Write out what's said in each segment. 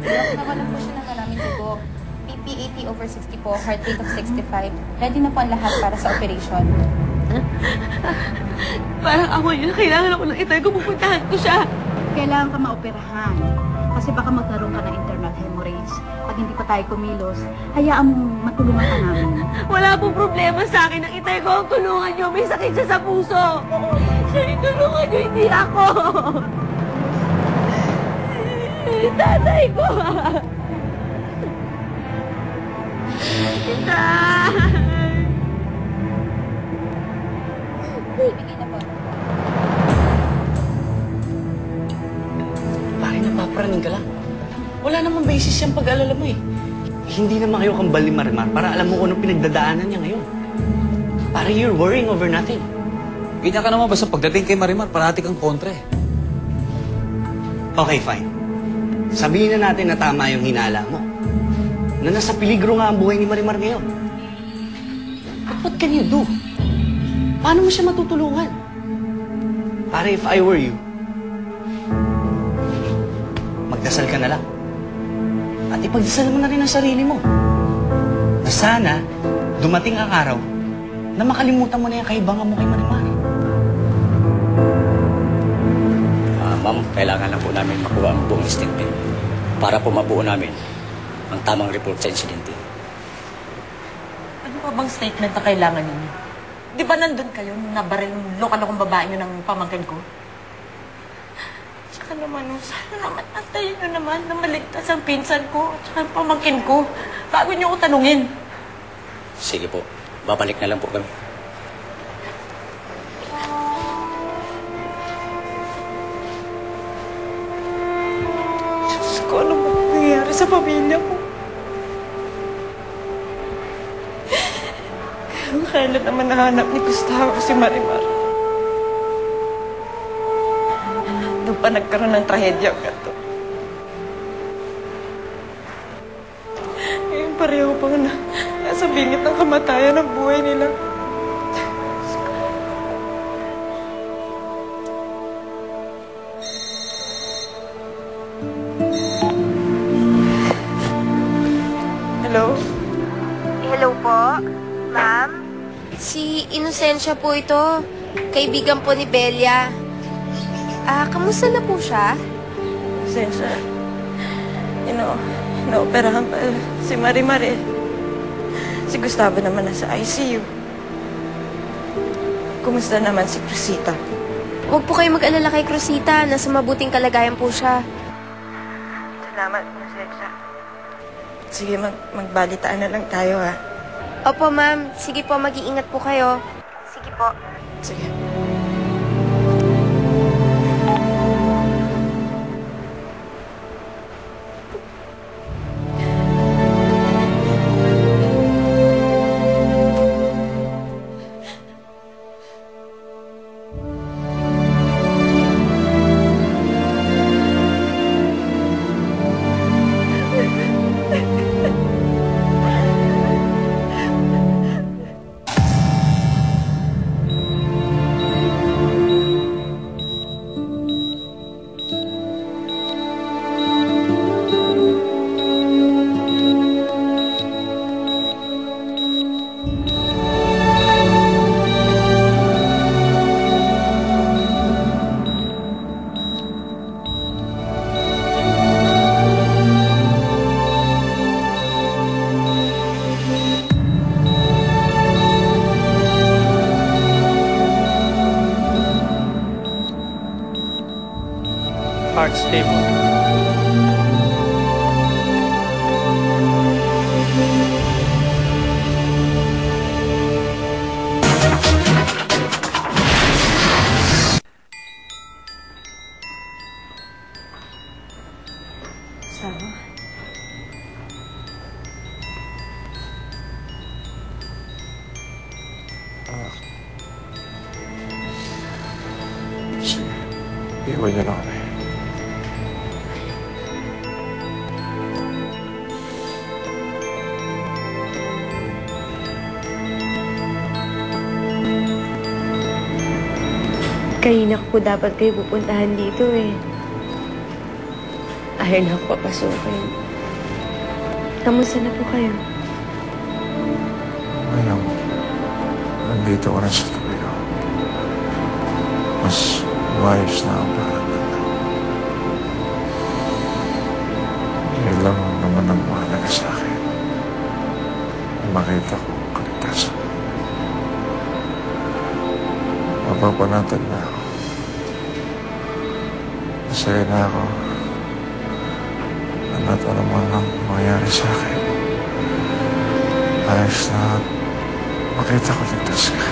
Nawalan po siya ng maraming dugo. BP 80/60 po, heart rate of 65. Ready na po ang lahat para sa operation. Parang ako yun. Kailangan ako ng itay ko. Pupuntahan ko siya. Kailangan ka maoperahan. Kasi baka magkaroon ka ng internal hemorrhage. Pag hindi pa tayo kumilos, hayaan mo matulungan ka namin. Wala pong problema sa akin. Ang itay ko ang tulungan niyo. May sakit siya sa puso. Siya yung tulungan niyo, hindi ako. Tatay ko. Itay. Ibigay na po. Bakit napapraning ka lang? Wala namang basis yung pag-alala mo eh. Hindi naman kayo kambal ni Marimar para alam mo kung anong pinagdadaanan niya ngayon. Para you're worrying over nothing. Ganyan ka naman basta pagdating kay Marimar, parati kang kontra eh. Okay, fine. Sabihin na natin na tama yung hinala mo. Na nasa peligro nga ang buhay ni Marimar ngayon. But what can you do? Paano mo siya matutulungan? Para if I were you, magdasal ka na lang. At ipagdasal mo na rin ang sarili mo. Na sana, dumating ang araw na makalimutan mo na yung kaibangan mo kay Marimar. Ma'am, kailangan na po namin makuha ang buong statement para po mabuo namin ang tamang report sa insidente. Ano pa bang statement na kailangan ninyo? Di ba nandun kayo nung nabaril ng lokal-lokong babae nyo ng pamangkin ko? Tsaka naman, sana naman antayin nyo naman na maligtas ang pinsan ko at saka ang pamangkin ko bago nyo ko tanungin. Sige po, babalik na lang po kami. Diyos ko, ano ba nangyayari sa pamilya ko? Kailan naman nahanap ni Gustavo si Marimar? Doon pa nagkaroon ng trahedya ka to. Ngayon pareho pa na nasa bingit ng kamatayan ng buhay nila. Hello? Hello po, ma'am. Si Inocencia po ito. Kaibigan po ni Belia. Kamusta na po siya? Sensya. Inooperahan pa si Marimar eh. Si Gustavo naman nasa ICU. Kumusta naman si Crisita? Huwag po kayo mag-alala kay Crisita. Nasa mabuting kalagayan po siya. Salamat, Inocencia. Sige, magbalitaan na lang tayo ha. Opo, ma'am. Sige po, mag-iingat po kayo. Sige po. Sige. Heart stable. Sama. Iwan niyo na kami. Kanina ko po dapat kayo pupuntahan dito eh. Ayaw na ako papasukin. Kamusta na po kayo? Ngayon, nandito ka na sa tabi ko. Mas maayos na ang pakiramdam. Yun lang naman ang mahalaga sa akin. Makita ko ang kaligtasan. Mapapanatag na ako. Masaya na ako. At ano man ang mangyari sa akin. Ayos na makita ko ligtas ka.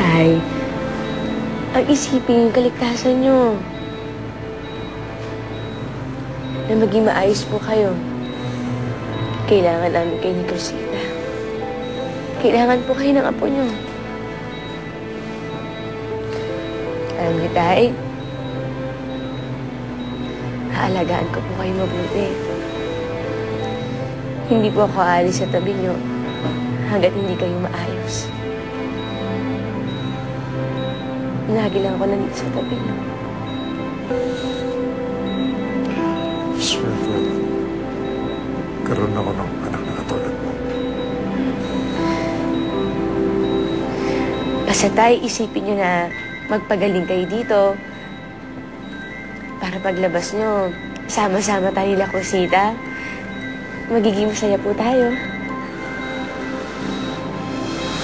Tay, ang isipin yung kaligtasan nyo. Na maging maayos po kayo. Kailangan namin kayo ni Cruzita. Kailangan po kayo ng apo nyo. Alam niyo, Tay, aalagaan ko po kayo mabuti. Hindi po ako aalis sa tabi niyo hanggat hindi kayo maayos. Lagi lang ako nandito sa tabi niyo. Swerte. Karoon ako ng anak na katulad mo. Basta tayo, isipin niyo na magpagaling kayo dito. Para paglabas nyo, sama-sama tayo nila Cruzita. Magiging masaya po tayo.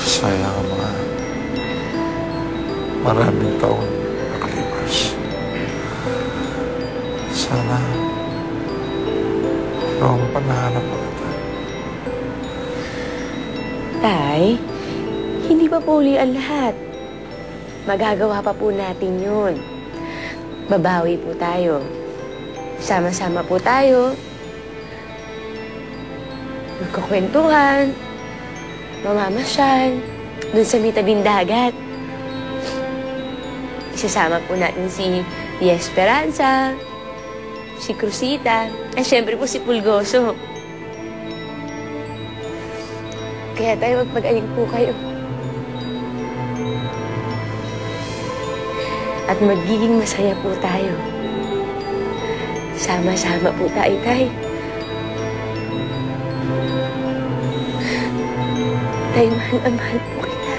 Sayang ang mga maraming taon nakalipas. Sana ikaw ang panahanap mo kita. Tay, hindi pa po uli ang lahat. Magagawa pa po natin yun. Babawi po tayo. Sama-sama po tayo. Magkukwentuhan. Mamamasyal. Doon sa may tabing dagat. Isasama po natin si Esperanza, si Cruzita, at syempre po si Pulgoso. Kaya tayo magpag-aling po kayo. At magiging masaya po tayo. Sama-sama po tayo, Tay. Tay, mahal na mahal po kita.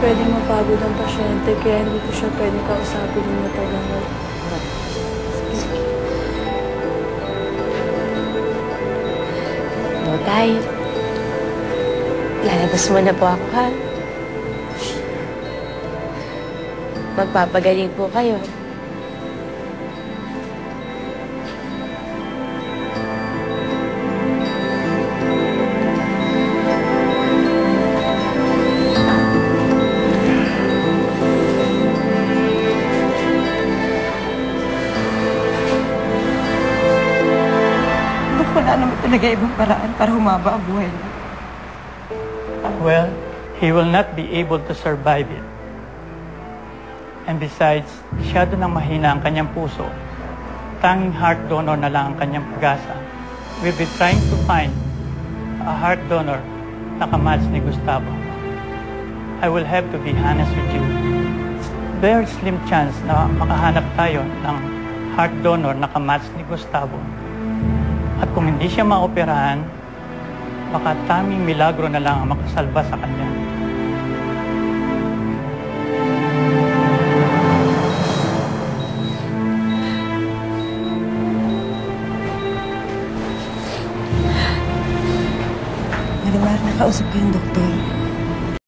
Pwedeng mapagod ang pasyente, kaya hindi ko siya pwedeng kausapin ng matagal. No, Tay. Lalabas mo na po ako, ha? Magpapagaling po kayo. Wala naman talaga ibang paraan para humaba ang buhay niya. Well, he will not be able to survive it. And besides, masyado nang mahina ang kanyang puso. Tanging heart donor na lang ang kanyang pag-asa. We'll be trying to find a heart donor na kamatch ni Gustavo. I will have to be honest with you. Very slim chance na makahanap tayo ng heart donor na kamatch ni Gustavo. At kung hindi siya maoperahan, baka tanging milagro na lang ang makasalba sa kanya. Marimar, nakausap ko yung doktor.